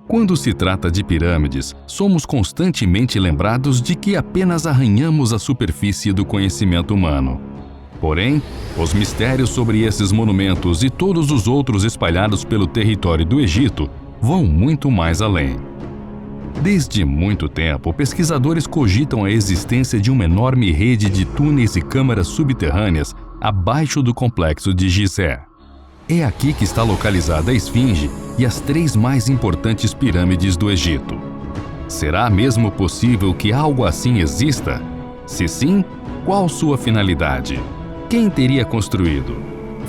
Quando se trata de pirâmides, somos constantemente lembrados de que apenas arranhamos a superfície do conhecimento humano. Porém, os mistérios sobre esses monumentos e todos os outros espalhados pelo território do Egito vão muito mais além. Desde muito tempo, pesquisadores cogitam a existência de uma enorme rede de túneis e câmaras subterrâneas abaixo do complexo de Gizé. É aqui que está localizada a Esfinge e as 3 mais importantes pirâmides do Egito. Será mesmo possível que algo assim exista? Se sim, qual sua finalidade? Quem teria construído?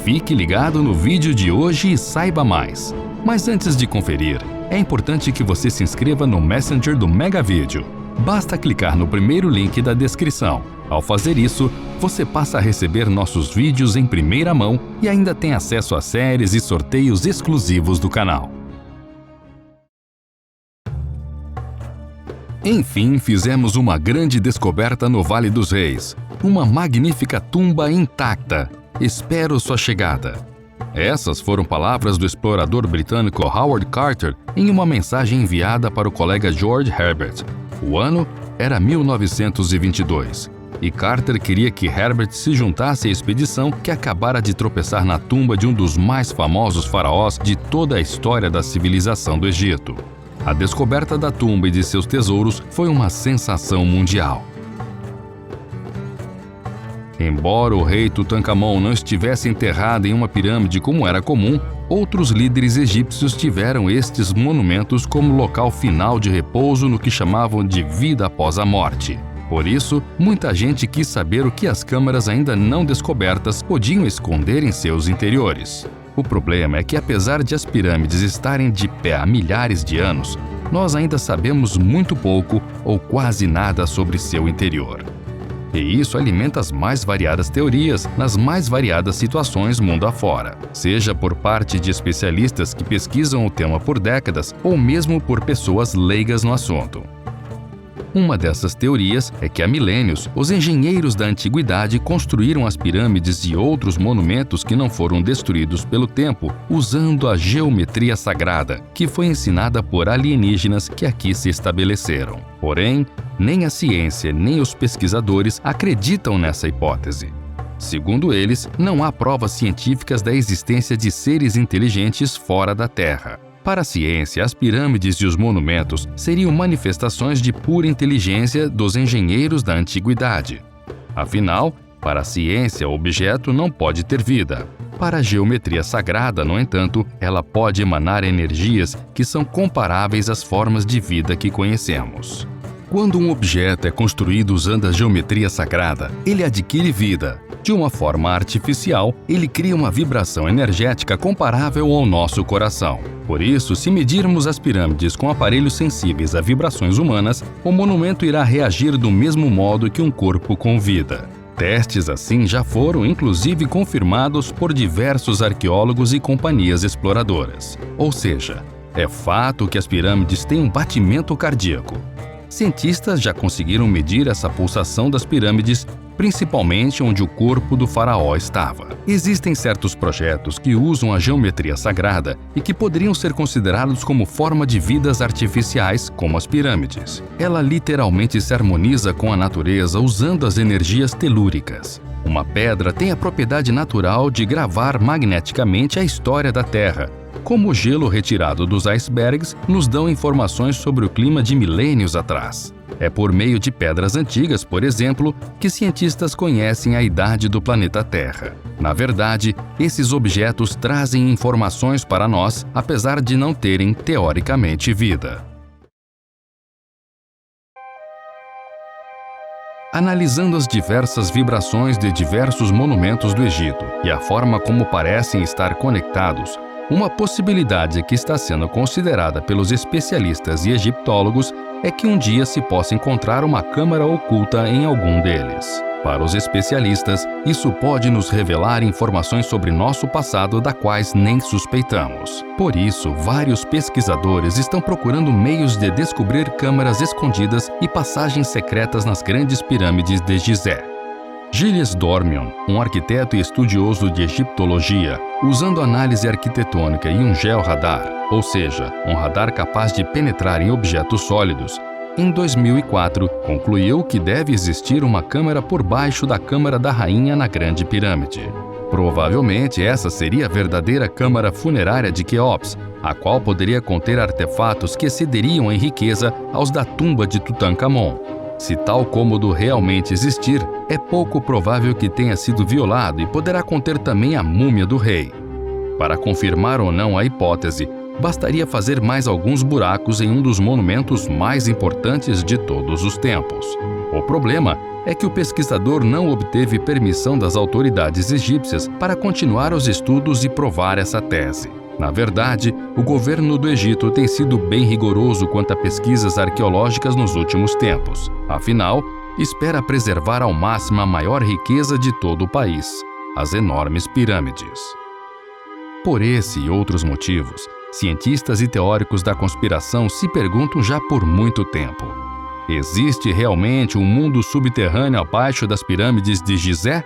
Fique ligado no vídeo de hoje e saiba mais. Mas antes de conferir, é importante que você se inscreva no Messenger do Megavídeo. Basta clicar no primeiro link da descrição. Ao fazer isso, você passa a receber nossos vídeos em primeira mão e ainda tem acesso a séries e sorteios exclusivos do canal. Enfim, fizemos uma grande descoberta no Vale dos Reis. Uma magnífica tumba intacta. Espero sua chegada. Essas foram palavras do explorador britânico Howard Carter em uma mensagem enviada para o colega George Herbert. O ano era 1922. E Carter queria que Herbert se juntasse à expedição que acabara de tropeçar na tumba de um dos mais famosos faraós de toda a história da civilização do Egito. A descoberta da tumba e de seus tesouros foi uma sensação mundial. Embora o rei Tutankhamon não estivesse enterrado em uma pirâmide como era comum, outros líderes egípcios tiveram estes monumentos como local final de repouso no que chamavam de vida após a morte. Por isso, muita gente quis saber o que as câmaras ainda não descobertas podiam esconder em seus interiores. O problema é que, apesar de as pirâmides estarem de pé há milhares de anos, nós ainda sabemos muito pouco ou quase nada sobre seu interior. E isso alimenta as mais variadas teorias nas mais variadas situações mundo afora, seja por parte de especialistas que pesquisam o tema por décadas ou mesmo por pessoas leigas no assunto. Uma dessas teorias é que há milênios, os engenheiros da antiguidade construíram as pirâmides e outros monumentos que não foram destruídos pelo tempo usando a geometria sagrada, que foi ensinada por alienígenas que aqui se estabeleceram. Porém, nem a ciência nem os pesquisadores acreditam nessa hipótese. Segundo eles, não há provas científicas da existência de seres inteligentes fora da Terra. Para a ciência, as pirâmides e os monumentos seriam manifestações de pura inteligência dos engenheiros da antiguidade. Afinal, para a ciência, o objeto não pode ter vida. Para a geometria sagrada, no entanto, ela pode emanar energias que são comparáveis às formas de vida que conhecemos. Quando um objeto é construído usando a geometria sagrada, ele adquire vida. De uma forma artificial, ele cria uma vibração energética comparável ao nosso coração. Por isso, se medirmos as pirâmides com aparelhos sensíveis a vibrações humanas, o monumento irá reagir do mesmo modo que um corpo com vida. Testes assim já foram inclusive confirmados por diversos arqueólogos e companhias exploradoras. Ou seja, é fato que as pirâmides têm um batimento cardíaco. Cientistas já conseguiram medir essa pulsação das pirâmides, principalmente onde o corpo do faraó estava. Existem certos projetos que usam a geometria sagrada e que poderiam ser considerados como forma de vidas artificiais, como as pirâmides. Ela literalmente se harmoniza com a natureza usando as energias telúricas. Uma pedra tem a propriedade natural de gravar magneticamente a história da Terra, como o gelo retirado dos icebergs nos dão informações sobre o clima de milênios atrás. É por meio de pedras antigas, por exemplo, que cientistas conhecem a idade do planeta Terra. Na verdade, esses objetos trazem informações para nós, apesar de não terem, teoricamente, vida. Analisando as diversas vibrações de diversos monumentos do Egito e a forma como parecem estar conectados, uma possibilidade que está sendo considerada pelos especialistas e egiptólogos é que um dia se possa encontrar uma câmara oculta em algum deles. Para os especialistas, isso pode nos revelar informações sobre nosso passado da quais nem suspeitamos. Por isso, vários pesquisadores estão procurando meios de descobrir câmaras escondidas e passagens secretas nas grandes pirâmides de Gizé. Gilles Dormion, um arquiteto e estudioso de egiptologia, usando análise arquitetônica e um georradar, ou seja, um radar capaz de penetrar em objetos sólidos, em 2004 concluiu que deve existir uma câmara por baixo da Câmara da Rainha na Grande Pirâmide. Provavelmente essa seria a verdadeira câmara funerária de Quéops, a qual poderia conter artefatos que excederiam em riqueza aos da tumba de Tutancâmon. Se tal cômodo realmente existir, é pouco provável que tenha sido violado e poderá conter também a múmia do rei. Para confirmar ou não a hipótese, bastaria fazer mais alguns buracos em um dos monumentos mais importantes de todos os tempos. O problema é que o pesquisador não obteve permissão das autoridades egípcias para continuar os estudos e provar essa tese. Na verdade, o governo do Egito tem sido bem rigoroso quanto a pesquisas arqueológicas nos últimos tempos. Afinal, espera preservar ao máximo a maior riqueza de todo o país, as enormes pirâmides. Por esse e outros motivos, cientistas e teóricos da conspiração se perguntam já por muito tempo: existe realmente um mundo subterrâneo abaixo das pirâmides de Gizé?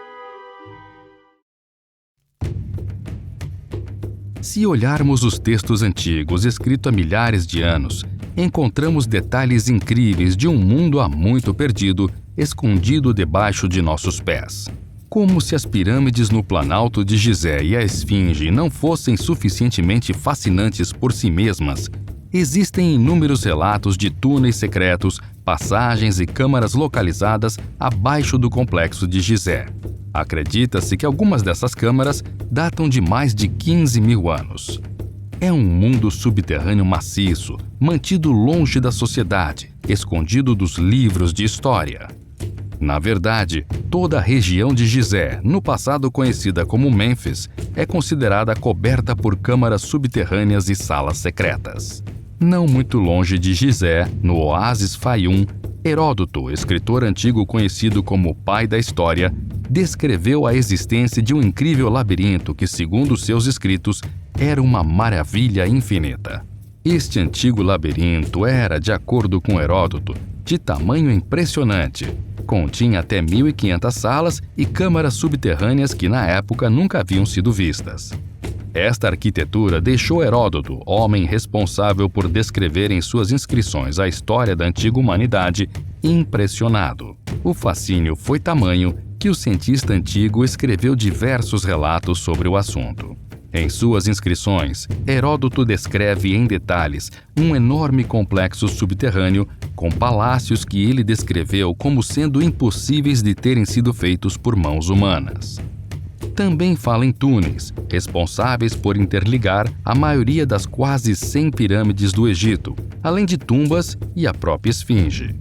Se olharmos os textos antigos escritos há milhares de anos, encontramos detalhes incríveis de um mundo há muito perdido, escondido debaixo de nossos pés. Como se as pirâmides no Planalto de Gizé e a Esfinge não fossem suficientemente fascinantes por si mesmas, existem inúmeros relatos de túneis secretos, passagens e câmaras localizadas abaixo do complexo de Gizé. Acredita-se que algumas dessas câmaras datam de mais de 15 mil anos. É um mundo subterrâneo maciço, mantido longe da sociedade, escondido dos livros de história. Na verdade, toda a região de Gizé, no passado conhecida como Mênfis, é considerada coberta por câmaras subterrâneas e salas secretas. Não muito longe de Gizé, no oásis Fayum, Heródoto, escritor antigo conhecido como o pai da história, descreveu a existência de um incrível labirinto que, segundo seus escritos, era uma maravilha infinita. Este antigo labirinto era, de acordo com Heródoto, de tamanho impressionante. Continha até 1.500 salas e câmaras subterrâneas que na época nunca haviam sido vistas. Esta arquitetura deixou Heródoto, homem responsável por descrever em suas inscrições a história da antiga humanidade, impressionado. O fascínio foi tamanho que o cientista antigo escreveu diversos relatos sobre o assunto. Em suas inscrições, Heródoto descreve em detalhes um enorme complexo subterrâneo com palácios que ele descreveu como sendo impossíveis de terem sido feitos por mãos humanas. Também fala em túneis, responsáveis por interligar a maioria das quase 100 pirâmides do Egito, além de tumbas e a própria Esfinge.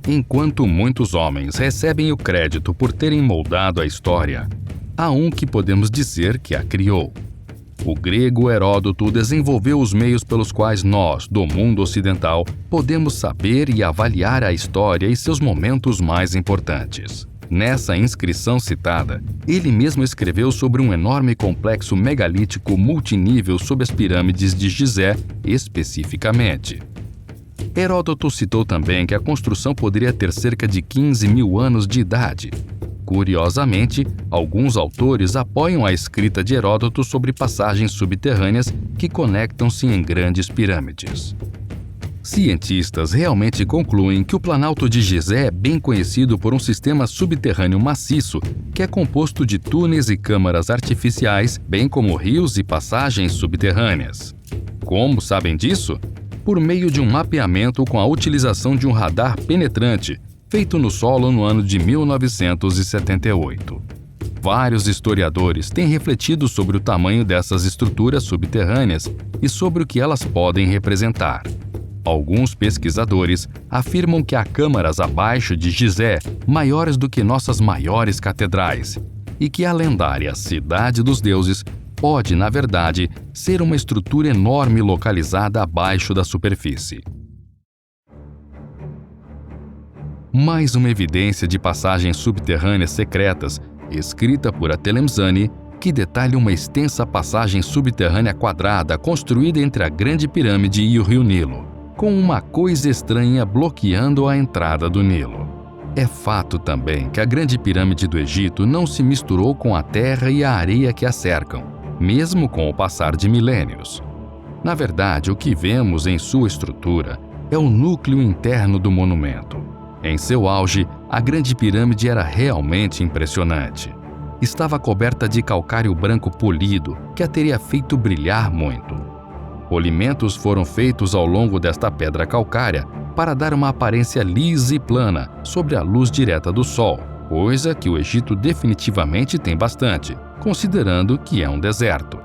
Enquanto muitos homens recebem o crédito por terem moldado a história, há um que podemos dizer que a criou. O grego Heródoto desenvolveu os meios pelos quais nós, do mundo ocidental, podemos saber e avaliar a história e seus momentos mais importantes. Nessa inscrição citada, ele mesmo escreveu sobre um enorme complexo megalítico multinível sob as pirâmides de Gizé, especificamente. Heródoto citou também que a construção poderia ter cerca de 15 mil anos de idade. Curiosamente, alguns autores apoiam a escrita de Heródoto sobre passagens subterrâneas que conectam-se em grandes pirâmides. Cientistas realmente concluem que o Planalto de Gizé é bem conhecido por um sistema subterrâneo maciço que é composto de túneis e câmaras artificiais, bem como rios e passagens subterrâneas. Como sabem disso? Por meio de um mapeamento com a utilização de um radar penetrante, feito no solo no ano de 1978. Vários historiadores têm refletido sobre o tamanho dessas estruturas subterrâneas e sobre o que elas podem representar. Alguns pesquisadores afirmam que há câmaras abaixo de Gizé maiores do que nossas maiores catedrais e que a lendária Cidade dos Deuses pode, na verdade, ser uma estrutura enorme localizada abaixo da superfície. Mais uma evidência de passagens subterrâneas secretas, escrita por Atelemzani, que detalha uma extensa passagem subterrânea quadrada construída entre a Grande Pirâmide e o Rio Nilo, com uma coisa estranha bloqueando a entrada do Nilo. É fato também que a Grande Pirâmide do Egito não se misturou com a terra e a areia que a cercam, mesmo com o passar de milênios. Na verdade, o que vemos em sua estrutura é o núcleo interno do monumento. Em seu auge, a Grande Pirâmide era realmente impressionante. Estava coberta de calcário branco polido, que a teria feito brilhar muito. Polimentos foram feitos ao longo desta pedra calcária para dar uma aparência lisa e plana sobre a luz direta do Sol, coisa que o Egito definitivamente tem bastante, considerando que é um deserto.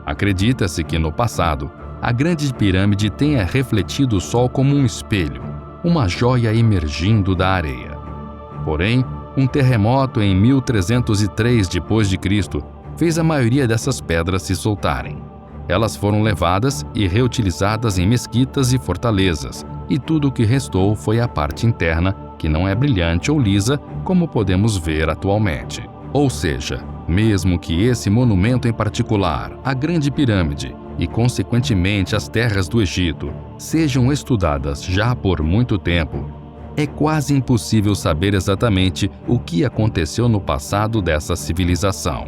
Acredita-se que no passado, a Grande Pirâmide tenha refletido o Sol como um espelho, uma joia emergindo da areia. Porém, um terremoto em 1303 d.C. fez a maioria dessas pedras se soltarem. Elas foram levadas e reutilizadas em mesquitas e fortalezas, e tudo o que restou foi a parte interna, que não é brilhante ou lisa como podemos ver atualmente. Ou seja, mesmo que esse monumento em particular, a Grande Pirâmide, e consequentemente as terras do Egito, sejam estudadas já por muito tempo, é quase impossível saber exatamente o que aconteceu no passado dessa civilização.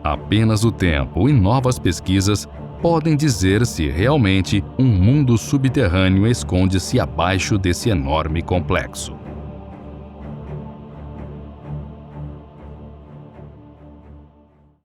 Apenas o tempo e novas pesquisas podem dizer se realmente um mundo subterrâneo esconde-se abaixo desse enorme complexo.